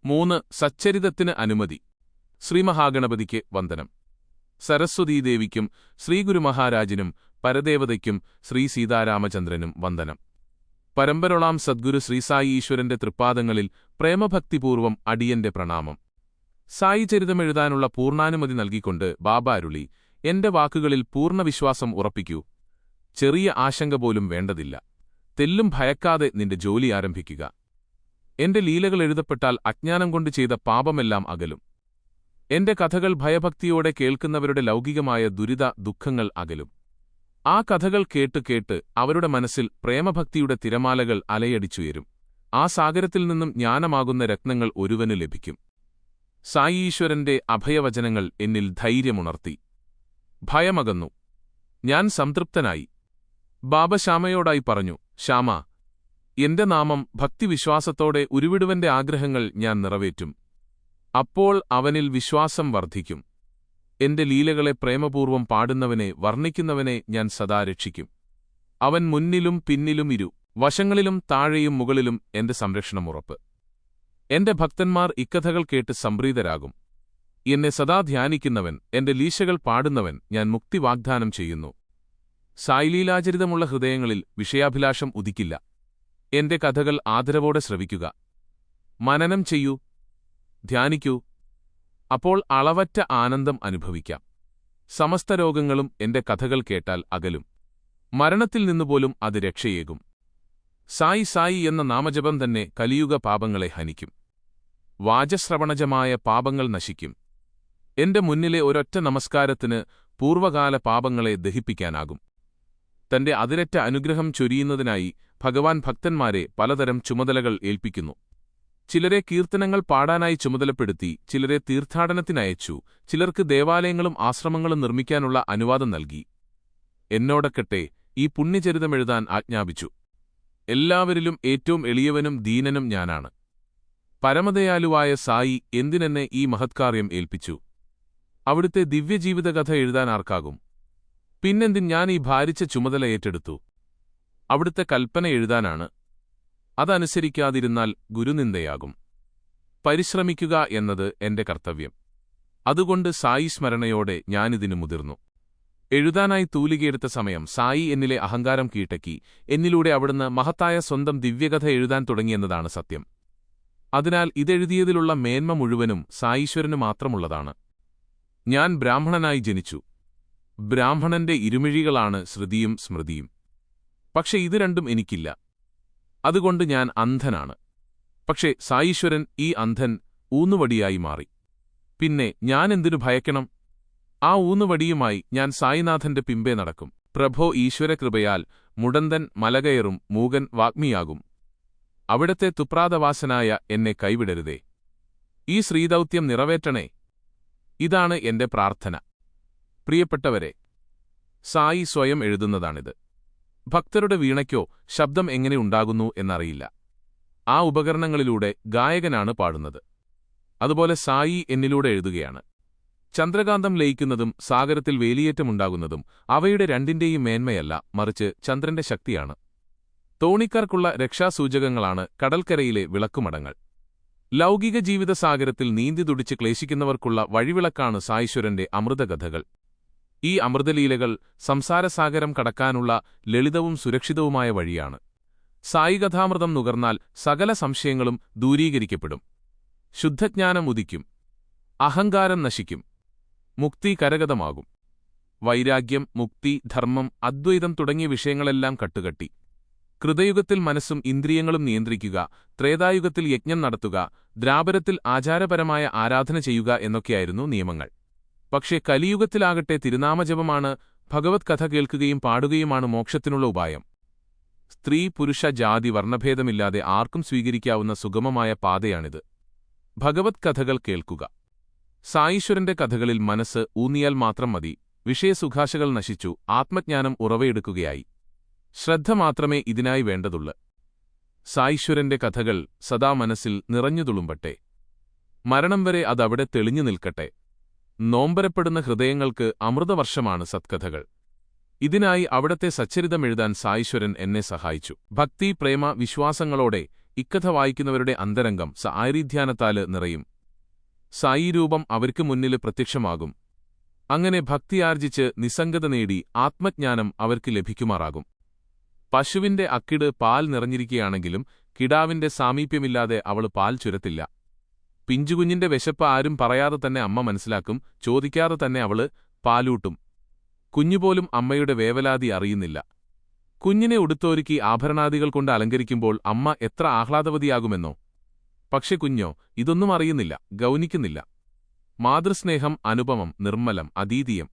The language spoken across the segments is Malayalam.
3. സച്ചരിതത്തിന് അനുമതി. ശ്രീമഹാഗണപതിക്ക് വന്ദനം. സരസ്വതീദേവിക്കും ശ്രീഗുരുമഹാരാജിനും പരദേവതയ്ക്കും ശ്രീ സീതാരാമചന്ദ്രനും വന്ദനം. പരമ്പരൊളാം സദ്ഗുരു ശ്രീ സായി ഈശ്വരന്റെ തൃപ്പാദങ്ങളിൽ പ്രേമഭക്തിപൂർവം അടിയന്റെ പ്രണാമം. സായി ചരിതമെഴുതാനുള്ള പൂർണ്ണാനുമതി നൽകിക്കൊണ്ട് ബാബ അരുളി, എന്റെ വാക്കുകളിൽ പൂർണ്ണവിശ്വാസം ഉറപ്പിക്കൂ. ചെറിയ ആശങ്ക പോലും വേണ്ടതില്ല. തെല്ലും ഭയക്കാതെ നിന്റെ ജോലി ആരംഭിക്കുക. എന്റെ ലീലകൾ എഴുതപ്പെട്ടാൽ അജ്ഞാനം കൊണ്ട് ചെയ്ത പാപമെല്ലാം അകലും. എന്റെ കഥകൾ ഭയഭക്തിയോടെ കേൾക്കുന്നവരുടെ ലൗകികമായ ദുഃഖങ്ങൾ അകലും. ആ കഥകൾ കേട്ട് അവരുടെ മനസ്സിൽ പ്രേമഭക്തിയുടെ തിരമാലകൾ അലയടിച്ചുയരും. ആ സാഗരത്തിൽ നിന്നും ജ്ഞാനമാകുന്ന രത്നങ്ങൾ ഒരുവന് ലഭിക്കും. സായി ഈശ്വരന്റെ അഭയവചനങ്ങൾ എന്നിൽ ധൈര്യമുണർത്തി. ഭയമകന്നു. ഞാൻ സംതൃപ്തനായി. ബാബ ശ്യാമയോടായി പറഞ്ഞു, ശ്യാമ, എന്റെ നാമം ഭക്തിവിശ്വാസത്തോടെ ഉരുവിടുവന്റെ ആഗ്രഹങ്ങൾ ഞാൻ നിറവേറ്റും. അപ്പോൾ അവനിൽ വിശ്വാസം വർദ്ധിക്കും. എന്റെ ലീലകളെ പ്രേമപൂർവം പാടുന്നവനെ, വർണ്ണിക്കുന്നവനെ ഞാൻ സദാ രക്ഷിക്കും. അവൻ മുന്നിലും പിന്നിലും വശങ്ങളിലും താഴെയും മുകളിലും എന്റെ സംരക്ഷണം ഉറപ്പ്. എന്റെ ഭക്തന്മാർ ഇക്കഥകൾ കേട്ട് സംപ്രീതരാകും. എന്നെ സദാ ധ്യാനിക്കുന്നവൻ, എന്റെ ലീശകൾ പാടുന്നവൻ ഞാൻ മുക്തി വാഗ്ദാനം ചെയ്യുന്നു. സായിലീലാചരിതമുള്ള ഹൃദയങ്ങളിൽ വിഷയാഭിലാഷം ഉദിക്കില്ല. എന്റെ കഥകൾ ആദരവോടെ ശ്രവിക്കുക. മനനം ചെയ്യൂ, ധ്യാനിക്കൂ. അപ്പോൾ അളവറ്റ ആനന്ദം അനുഭവിക്കാം. സമസ്ത രോഗങ്ങളും എന്റെ കഥകൾ കേട്ടാൽ അകലും. മരണത്തിൽ നിന്നുപോലും അത് രക്ഷയേകും. സായി സായി എന്ന നാമജപം തന്നെ കലിയുഗ പാപങ്ങളെ ഹനിക്കും. വാചശ്രവണജമായ പാപങ്ങൾ നശിക്കും. എന്റെ മുന്നിലെ ഒരൊറ്റ നമസ്കാരത്തിന് പൂർവകാല പാപങ്ങളെ ദഹിപ്പിക്കാനാകും. തന്റെ അതിരറ്റ അനുഗ്രഹം ചൊരിയുന്നതിനായി ഭഗവാൻ ഭക്തന്മാരെ പലതരം ചുമതലകൾ ഏൽപ്പിക്കുന്നു. ചിലരെ കീർത്തനങ്ങൾ പാടാനായി ചുമതലപ്പെടുത്തി, ചിലരെ തീർത്ഥാടനത്തിനയച്ചു, ചിലർക്ക് ദേവാലയങ്ങളും ആശ്രമങ്ങളും നിർമ്മിക്കാനുള്ള അനുവാദം നൽകി. എന്നോടൊക്കട്ടെ ഈ പുണ്യചരിതമെഴുതാൻ ആജ്ഞാപിച്ചു. എല്ലാവരിലും ഏറ്റവും എളിയവനും ദീനനും ഞാനാണ്. പരമദയാലുവായ സായി എന്തിനെന്നെ ഈ മഹത്കാര്യം ഏൽപ്പിച്ചു? അവിടുത്തെ ദിവ്യജീവിതകഥ എഴുതാൻ ആർക്കാകും? പിന്നെന്തിൻ ഞാൻ ഈ ഭാരിച്ച ചുമതല ഏറ്റെടുത്തു? അവിടുത്തെ കൽപ്പന എഴുതാനാണ്. അതനുസരിക്കാതിരുന്നാൽ ഗുരുനിന്ദയാകും. പരിശ്രമിക്കുക എന്നത് എന്റെ കർത്തവ്യം. അതുകൊണ്ട് സായി സ്മരണയോടെ ഞാനിതിനു മുതിർന്നു. എഴുതാനായി തൂലികയെടുത്ത സമയം സായി എന്നിലെ അഹങ്കാരം കീഴടക്കി. എന്നിലൂടെ അവിടുന്ന് മഹത്തായ സ്വന്തം ദിവ്യകഥ എഴുതാൻ തുടങ്ങിയെന്നതാണ് സത്യം. അതിനാൽ ഇതെഴുതിയതിലുള്ള മേന്മ മുഴുവനും സായീശ്വരനു മാത്രമുള്ളതാണ്. ഞാൻ ബ്രാഹ്മണനായി ജനിച്ചു. ബ്രാഹ്മണന്റെ ഇരുമിഴികളാണ് ശ്രുതിയും സ്മൃതിയും. പക്ഷെ ഇത് രണ്ടും എനിക്കില്ല. അതുകൊണ്ട് ഞാൻ അന്ധനാണ്. പക്ഷേ സായീശ്വരൻ ഈ അന്ധൻ ഊന്നുവടിയായി മാറി. പിന്നെ ഞാനെന്തിനു ഭയക്കണം? ആ ഊന്നുവടിയുമായി ഞാൻ സായിനാഥന്റെ പിമ്പേ നടക്കും. പ്രഭോ ഈശ്വരകൃപയാൽ മുടന്തൻ മലകയറും, മൂകൻ വാഗ്മിയാകും. അവിടത്തെ തുപ്രാതവാസനായ എന്നെ കൈവിടരുതേ. ഈ ശ്രീദൗത്യം നിറവേറ്റണേ. ഇതാണ് എന്റെ പ്രാർത്ഥന. പ്രിയപ്പെട്ടവരെ, സായി സ്വയം എഴുതുന്നതാണിത്. ഭക്തരുടെ വീണയ്ക്കോ ശബ്ദം എങ്ങനെ ഉണ്ടാകുന്നു എന്നറിയില്ല. ആ ഉപകരണങ്ങളിലൂടെ ഗായകനാണ് പാടുന്നത്. അതുപോലെ സായി എന്നിലൂടെ എഴുതുകയാണ്. ചന്ദ്രകാന്തം ലയിക്കുന്നതും സാഗരത്തിൽ വേലിയേറ്റമുണ്ടാകുന്നതും അവയുടെ രണ്ടിന്റെയും മേന്മയല്ല, മറിച്ച് ചന്ദ്രന്റെ ശക്തിയാണ്. തോണിക്കാർക്കുള്ള രക്ഷാസൂചകങ്ങളാണ് കടൽക്കരയിലെ വിളക്കുമടങ്ങൾ. ലൗകിക ജീവിതസാഗരത്തിൽ നീന്തി തുടിച്ച് ക്ലേശിക്കുന്നവർക്കുള്ള വഴിവിളക്കാണ് സായീശ്വരന്റെ അമൃതകഥകൾ. ഈ അമൃതലീലകൾ സംസാരസാഗരം കടക്കാനുള്ള ലളിതവും സുരക്ഷിതവുമായ വഴിയാണ്. സായികഥാമൃതം നുകർന്നാൽ സകല സംശയങ്ങളും ദൂരീകരിക്കപ്പെടും. ശുദ്ധജ്ഞാനം ഉദിക്കും. അഹങ്കാരം നശിക്കും. മുക്തി കരഗതമാകും. വൈരാഗ്യം, മുക്തി, ധർമ്മം, അദ്വൈതം തുടങ്ങിയ വിഷയങ്ങളെല്ലാം കട്ടുകട്ടി. കൃതയുഗത്തിൽ മനസ്സും ഇന്ദ്രിയങ്ങളും നിയന്ത്രിക്കുക, ത്രേതായുഗത്തിൽ യജ്ഞം നടത്തുക, ദ്വാപരത്തിൽ ആചാരപരമായ ആരാധന ചെയ്യുക എന്നൊക്കെയായിരുന്നു നിയമങ്ങൾ. പക്ഷേ കലിയുഗത്തിലാകട്ടെ തിരുനാമജപമാണ്, ഭഗവത് കഥ കേൾക്കുകയും പാടുകയുമാണ് മോക്ഷത്തിനുള്ള ഉപായം. സ്ത്രീ പുരുഷ ജാതി വർണ്ണഭേദമില്ലാതെ ആർക്കും സ്വീകരിക്കാവുന്ന സുഗമമായ പാതയാണിത്. ഭഗവത് കഥകൾ കേൾക്കുക. സായീശ്വരന്റെ കഥകളിൽ മനസ്സ് ഊന്നിയാൽ മാത്രം മതി. വിഷയസുഖാശകൾ നശിച്ചു ആത്മജ്ഞാനം ഉറവയെടുക്കുകയായി. ശ്രദ്ധ മാത്രമേ ഇതിനായി വേണ്ടതുള്ളൂ. സായീശ്വരന്റെ കഥകൾ സദാ മനസ്സിൽ നിറഞ്ഞുതുളുമ്പട്ടെ. മരണം വരെ അതവിടെ തെളിഞ്ഞു നിൽക്കട്ടെ. നോമ്പരപ്പെടുന്ന ഹൃദയങ്ങൾക്ക് അമൃതവർഷമാണ് സത്കഥകൾ. ഇതിനായി അവിടത്തെ സച്ചരിതമെഴുതാൻ സായീശ്വരൻ എന്നെ സഹായിച്ചു. ഭക്തി, പ്രേമ, വിശ്വാസങ്ങളോടെ ഇക്കഥ വായിക്കുന്നവരുടെ അന്തരംഗം സായിധ്യാനത്താല് നിറയും. സായീരൂപം അവർക്ക് മുന്നിൽ പ്രത്യക്ഷമാകും. അങ്ങനെ ഭക്തിയാർജിച്ച് നിസ്സംഗത നേടി ആത്മജ്ഞാനം അവർക്ക് ലഭിക്കുമാറാകും. പശുവിന്റെ അക്കിട് പാൽ നിറഞ്ഞിരിക്കുകയാണെങ്കിലും കിടാവിന്റെ സാമീപ്യമില്ലാതെ അവള് പാൽ ചുരത്തില്ല. പിഞ്ചുകുഞ്ഞിന്റെ വിശപ്പ് ആരും പറയാതെ തന്നെ അമ്മ മനസ്സിലാക്കും, ചോദിക്കാതെ തന്നെ അവള് പാലൂട്ടും. കുഞ്ഞുപോലും അമ്മയുടെ വേവലാതി അറിയുന്നില്ല. കുഞ്ഞിനെ ഉടുത്തൊരുക്കി ആഭരണാദികൾ കൊണ്ട് അലങ്കരിക്കുമ്പോൾ അമ്മ എത്ര ആഹ്ലാദവതിയാകുമെന്നോ. പക്ഷെ കുഞ്ഞോ ഇതൊന്നും അറിയുന്നില്ല, ഗൗനിക്കുന്നില്ല. മാതൃസ്നേഹം അനുപമം, നിർമ്മലം, അദ്വിതീയം.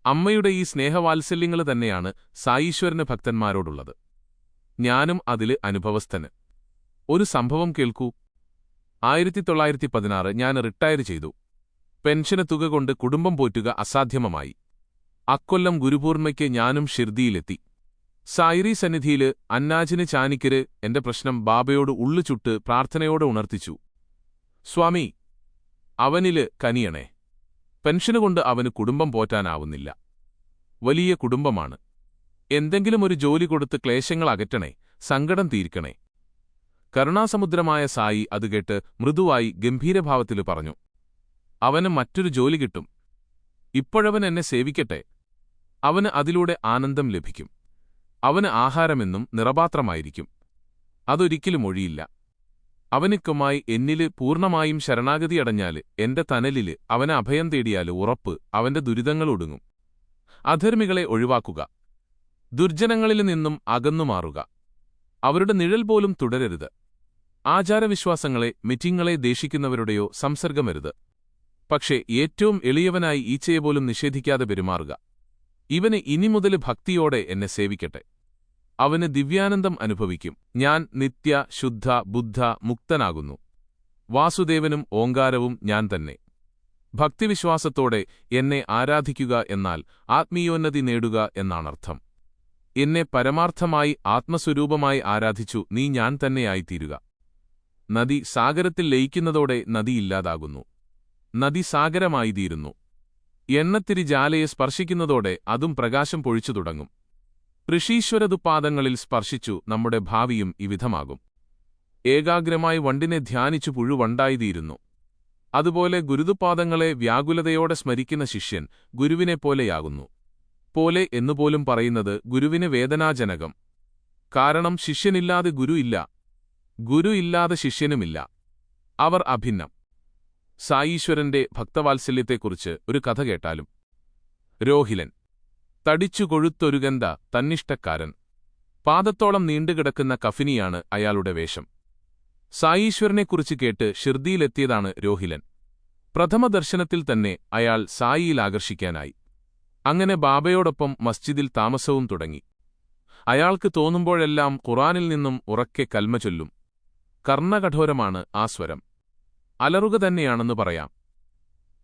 അമ്മയുടെ ഈ സ്നേഹവാത്സല്യങ്ങൾ തന്നെയാണ് സായീശ്വരന് ഭക്തന്മാരോടുള്ളത്. ഞാനും അതില് അനുഭവസ്ഥന്. ഒരു സംഭവം കേൾക്കൂ. 1916 ഞാൻ റിട്ടയർ ചെയ്തു. പെൻഷന് തുക കൊണ്ട് കുടുംബം പോറ്റുക അസാധ്യമമായി. അക്കൊല്ലം ഗുരുപൂർണ്ണയ്ക്ക് ഞാനും ഷിർദിയിലെത്തി. സായിറി സന്നിധിയില് അന്നാജിന് ചാനിക്കര് എന്റെ പ്രശ്നം ബാബയോട് ഉള്ളുചുട്ട് പ്രാർത്ഥനയോടെ ഉണർത്തിച്ചു. സ്വാമി, അവനില് കനിയണേ. പെൻഷനുകൊണ്ട് അവന് കുടുംബം പോറ്റാനാവുന്നില്ല. വലിയ കുടുംബമാണ്. എന്തെങ്കിലും ഒരു ജോലി കൊടുത്ത് ക്ലേശങ്ങൾ അകറ്റണേ, സങ്കടം തീർക്കണേ. കരുണാസമുദ്രമായ സായി അത് കേട്ട് മൃദുവായി ഗംഭീരഭാവത്തില് പറഞ്ഞു, അവന് മറ്റൊരു ജോലി കിട്ടും. ഇപ്പോഴവൻ എന്നെ സേവിക്കട്ടെ. അവന് അതിലൂടെ ആനന്ദം ലഭിക്കും. അവന് ആഹാരമെന്നും നിറപാത്രമായിരിക്കും. അതൊരിക്കലും ഒഴിയില്ല. അവനിക്കുമായി എന്നില് പൂർണ്ണമായും ശരണാഗതിയടഞ്ഞാല്, എന്റെ തനലില് അവന് അഭയം തേടിയാല് ഉറപ്പ് അവന്റെ ദുരിതങ്ങളൊടുങ്ങും. അധർമ്മികളെ ഒഴിവാക്കുക. ദുർജനങ്ങളിൽ നിന്നും അകന്നുമാറുക. അവരുടെ നിഴൽ പോലും തുടരരുത്. ആചാരവിശ്വാസങ്ങളെ, മിറ്റിങ്ങളെ ദേഷിക്കുന്നവരുടെയോ സംസർഗമരുത്. പക്ഷേ ഏറ്റവും എളിയവനായി ഈച്ചയെപ്പോലും നിഷേധിക്കാതെ പെരുമാറുക. ഇവന് ഇനി മുതൽ ഭക്തിയോടെ എന്നെ സേവിക്കട്ടെ. അവന് ദിവ്യാനന്ദം അനുഭവിക്കും. ഞാൻ നിത്യ ശുദ്ധ ബുദ്ധ മുക്തനാകുന്നു. വാസുദേവനും ഓങ്കാരവും ഞാൻ തന്നെ. ഭക്തിവിശ്വാസത്തോടെ എന്നെ ആരാധിക്കുക എന്നാൽ ആത്മീയോന്നതി നേടുക എന്നാണർത്ഥം. എന്നെ പരമാർത്ഥമായി ആത്മസ്വരൂപമായി ആരാധിച്ചു നീ ഞാൻ തന്നെയായിത്തീരുക. നദി സാഗരത്തിൽ ലയിക്കുന്നതോടെ നദിയില്ലാതാകുന്നു. നദി സാഗരമായിത്തീരുന്നു. എണ്ണത്തിരി ജാലയെ സ്പർശിക്കുന്നതോടെ അതും പ്രകാശം പൊഴിച്ചു തുടങ്ങും. ഋഷീശ്വരതുപാദങ്ങളിൽ സ്പർശിച്ചു നമ്മുടെ ഭാവിയും ഇവിധമാകും. ഏകാഗ്രമായി വണ്ടിനെ ധ്യാനിച്ചു പുഴുവണ്ടായിത്തീരുന്നു. അതുപോലെ ഗുരുതുപാദങ്ങളെ വ്യാകുലതയോടെ സ്മരിക്കുന്ന ശിഷ്യൻ ഗുരുവിനെപ്പോലെയാകുന്നു. പോലെ എന്നുപോലും പറയുന്നത് ഗുരുവിന് വേദനാജനകം. കാരണം ശിഷ്യനില്ലാതെ ഗുരു ഇല്ല, ഗുരു ഇല്ലാതെ ശിഷ്യനുമില്ല. അവർ അഭിന്നം. സായീശ്വരന്റെ ഭക്തവാത്സല്യത്തെക്കുറിച്ച് ഒരു കഥ കേട്ടാലും. രോഹിലൻ തടിച്ചു കൊഴുത്തൊരുഗന്ത തന്നിഷ്ടക്കാരൻ. പാദത്തോളം നീണ്ടുകിടക്കുന്ന കഫിനിയാണ് അയാളുടെ വേഷം. സായീശ്വരനെക്കുറിച്ച് കേട്ട് ഷിർദിയിലെത്തിയതാണ് രോഹിലൻ. പ്രഥമ ദർശനത്തിൽ തന്നെ അയാൾ സായിയിൽ ആകർഷിക്കാനായി. അങ്ങനെ ബാബയോടൊപ്പം മസ്ജിദിൽ താമസവും തുടങ്ങി. അയാൾക്ക് തോന്നുമ്പോഴെല്ലാം ഖുറാനിൽ നിന്നും ഉറക്കെ കൽമ ചൊല്ലും. കർണകഠോരമാണ് ആ സ്വരം. അലറുക തന്നെയാണെന്ന് പറയാം.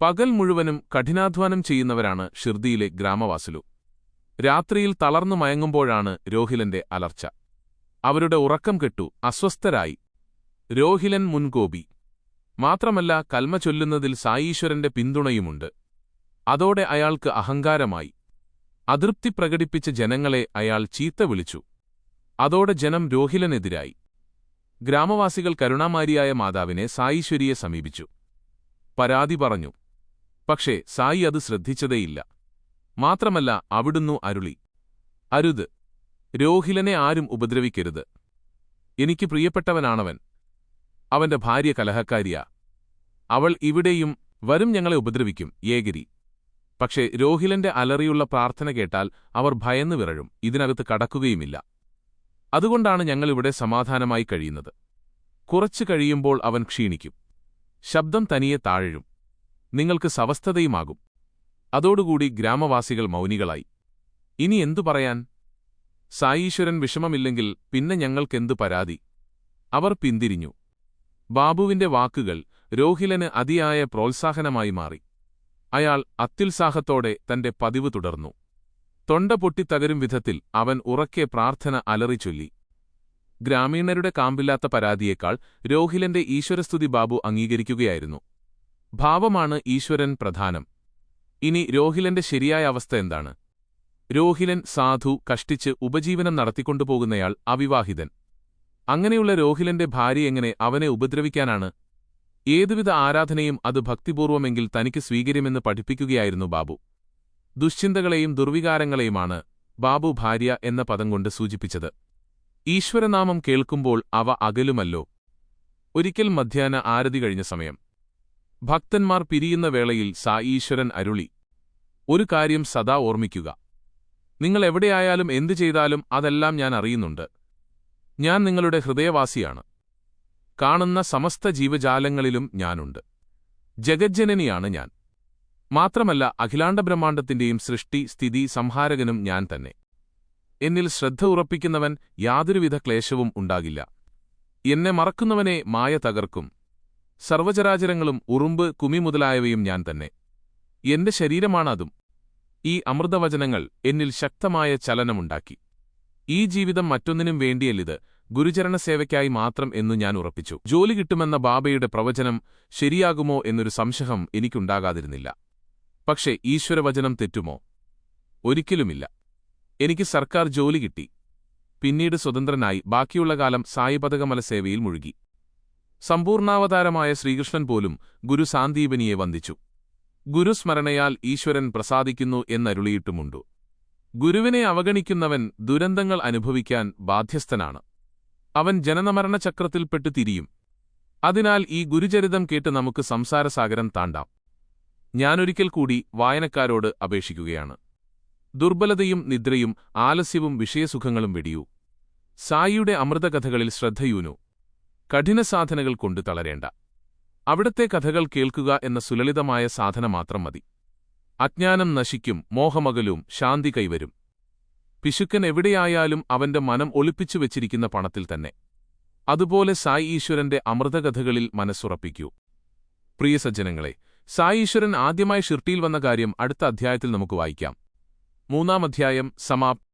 പകൽ മുഴുവനും കഠിനാധ്വാനം ചെയ്യുന്നവരാണ് ഷിർദിയിലെ ഗ്രാമവാസിലു. രാത്രിയിൽ തളർന്നു മയങ്ങുമ്പോഴാണ് രോഹിലന്റെ അലർച്ച. അവരുടെ ഉറക്കം കെട്ടു അസ്വസ്ഥരായി. രോഹിലൻ മുൻകോപി. മാത്രമല്ല കൽമ ചൊല്ലുന്നതിൽ സായീശ്വരന്റെ പിന്തുണയുമുണ്ട്. അതോടെ അയാൾക്ക് അഹങ്കാരമായി. അതൃപ്തി പ്രകടിപ്പിച്ച ജനങ്ങളെ അയാൾ ചീത്ത വിളിച്ചു. അതോടെ ജനം രോഹിലനെതിരായി. ഗ്രാമവാസികൾ കരുണാമാരിയായ മാതാവിനെ സായീശ്വരിയെ സമീപിച്ചു. പരാതി പറഞ്ഞു. പക്ഷേ സായി അത് ശ്രദ്ധിച്ചതേയില്ല. മാത്രമല്ല അവിടുന്നു അരുളി, അരുത്, രോഹിലനെ ആരും ഉപദ്രവിക്കരുത്. എനിക്ക് പ്രിയപ്പെട്ടവനാണവൻ. അവന്റെ ഭാര്യ കലഹക്കാരിയാ. അവൾ ഇവിടെയും വരും, ഞങ്ങളെ ഉപദ്രവിക്കും, ഏകരി. പക്ഷേ രോഹിലന്റെ അലറിയുള്ള പ്രാർത്ഥന കേട്ടാൽ അവർ ഭയന്നു വിറഴും, ഇതിനകത്ത് കടക്കുകയുമില്ല. അതുകൊണ്ടാണ് ഞങ്ങളിവിടെ സമാധാനമായി കഴിയുന്നത്. കുറച്ചു കഴിയുമ്പോൾ അവൻ ക്ഷീണിക്കും. ശബ്ദം തനിയെ താഴഴും. നിങ്ങൾക്ക് സ്വസ്ഥതയുമാകും. അതോടുകൂടി ഗ്രാമവാസികൾ മൗനികളായി. ഇനി എന്തു പറയാൻ? സായീശ്വരൻ വിഷമമില്ലെങ്കിൽ പിന്നെ ഞങ്ങൾക്കെന്തു പരാതി? അവർ പിന്തിരിഞ്ഞു. ബാബുവിന്റെ വാക്കുകൾ രോഹിലന് അതിയായ പ്രോത്സാഹനമായി മാറി. അയാൾ അത്യുത്സാഹത്തോടെ തന്റെ പതിവ് തുടർന്നു. തൊണ്ട പൊട്ടിത്തകരും വിധത്തിൽ അവൻ ഉറക്കെ പ്രാർത്ഥന അലറിച്ചൊല്ലി. ഗ്രാമീണരുടെ കാമ്പില്ലാത്ത പരാതിയേക്കാൾ രോഹിലന്റെ ഈശ്വരസ്തുതി ബാബു അംഗീകരിക്കുകയായിരുന്നു. ഭാവമാണ് ഈശ്വരൻ പ്രധാനം. ഇനി രോഹിലന്റെ ശരിയായ അവസ്ഥ എന്താണ്? രോഹിലൻ സാധു, കഷ്ടിച്ച് ഉപജീവനം നടത്തിക്കൊണ്ടുപോകുന്നയാൾ, അവിവാഹിതൻ. അങ്ങനെയുള്ള രോഹിലന്റെ ഭാര്യ എങ്ങനെ അവനെ ഉപദ്രവിക്കാനാണ്? ഏതുവിധ ആരാധനയും അത് ഭക്തിപൂർവമെങ്കിൽ തനിക്ക് സ്വീകരിക്കുമെന്ന് പഠിപ്പിക്കുകയായിരുന്നു ബാബു. ദുശ്ചിന്തകളെയും ദുർവികാരങ്ങളെയുമാണ് ബാബു ഭാര്യ എന്ന പദം കൊണ്ട് സൂചിപ്പിച്ചത്. ഈശ്വരനാമം കേൾക്കുമ്പോൾ അവ അകലുമല്ലോ. ഒരിക്കൽ മധ്യാഹ്ന ആരതി കഴിഞ്ഞ സമയം ഭക്തന്മാർ പിരിയുന്ന വേളയിൽ ഈശ്വരൻ അരുളി, ഒരു കാര്യം സദാ ഓർമ്മിക്കുക. നിങ്ങൾ എവിടെയായാലും എന്തു ചെയ്താലും അതെല്ലാം ഞാൻ അറിയുന്നുണ്ട്. ഞാൻ നിങ്ങളുടെ ഹൃദയവാസിയാണ്. കാണുന്ന സമസ്ത ജീവജാലങ്ങളിലും ഞാനുണ്ട്. ജഗജ്ജനനിയാണ് ഞാൻ. മാത്രമല്ല അഖിലാണ്ടബ്രഹ്മാണ്ടത്തിന്റെയും സൃഷ്ടി സ്ഥിതി സംഹാരകനും ഞാൻ തന്നെ. എന്നിൽ ശ്രദ്ധ ഉറപ്പിക്കുന്നവൻ യാതൊരുവിധ ക്ലേശവും ഉണ്ടാകില്ല. എന്നെ മറക്കുന്നവനെ മായ തകർക്കും. സർവചരാചരങ്ങളും ഉറുമ്പ് കുമി മുതലായവയും ഞാൻ തന്നെ. എന്റെ ശരീരമാണതും. ഈ അമൃതവചനങ്ങൾ എന്നിൽ ശക്തമായ ചലനമുണ്ടാക്കി. ഈ ജീവിതം മറ്റൊന്നിനും വേണ്ടിയല്ലിത്, ഗുരുചരണസേവയ്ക്കായി മാത്രം എന്നു ഞാൻ ഉറപ്പിച്ചു. ജോലി കിട്ടുമെന്ന ബാബയുടെ പ്രവചനം ശരിയാകുമോ എന്നൊരു സംശയം എനിക്കുണ്ടാകാതിരുന്നില്ല. പക്ഷേ ഈശ്വരവചനം തെറ്റുമോ? ഒരിക്കലുമില്ല. എനിക്ക് സർക്കാർ ജോലി കിട്ടി. പിന്നീട് സ്വതന്ത്രനായി ബാക്കിയുള്ള കാലം സായിപഥകമലസേവയിൽ മുഴുകി. സമ്പൂർണാവതാരമായ ശ്രീകൃഷ്ണൻ പോലും ഗുരു സാന്ദീപനിയെ വന്ദിച്ചു. ഗുരുസ്മരണയാൽ ഈശ്വരൻ പ്രസാദിക്കുന്നു എന്നരുളിയിട്ടുമുണ്ടു. ഗുരുവിനെ അവഗണിക്കുന്നവൻ ദുരന്തങ്ങൾ അനുഭവിക്കാൻ ബാധ്യസ്ഥനാണ്. അവൻ ജനനമരണചക്രത്തിൽപ്പെട്ടു തിരിയും. അതിനാൽ ഈ ഗുരുചരിതം കേട്ട് നമുക്ക് സംസാരസാഗരം താണ്ടാം. ഞാനൊരിക്കൽ കൂടി വായനക്കാരോട് അപേക്ഷിക്കുകയാണ്. ദുർബലതയും നിദ്രയും ആലസ്യവും വിഷയസുഖങ്ങളും വെടിയൂ. സായിയുടെ അമൃതകഥകളിൽ ശ്രദ്ധയൂനൂ. കഠിനസാധനകൾ കൊണ്ട് തളരേണ്ട. അവിടത്തെ കഥകൾ കേൾക്കുക എന്ന സുലളിതമായ സാധന മാത്രം മതി. അജ്ഞാനം നശിക്കും, മോഹമകലും, ശാന്തി കൈവരും. പിശുക്കൻ എവിടെയായാലും അവന്റെ മനം ഒളിപ്പിച്ചു വെച്ചിരിക്കുന്ന പണത്തിൽ തന്നെ. അതുപോലെ സായി ഈശ്വരന്റെ അമൃതകഥകളിൽ മനസ്സുറപ്പിക്കൂ. പ്രിയ സജ്ജനങ്ങളെ, സായി ഈശ്വരൻ ആദ്യമായി ഷിർട്ടിയിൽ വന്ന കാര്യം അടുത്ത അധ്യായത്തിൽ നമുക്ക് വായിക്കാം. 3-ാം അധ്യായം സമാപ്തി.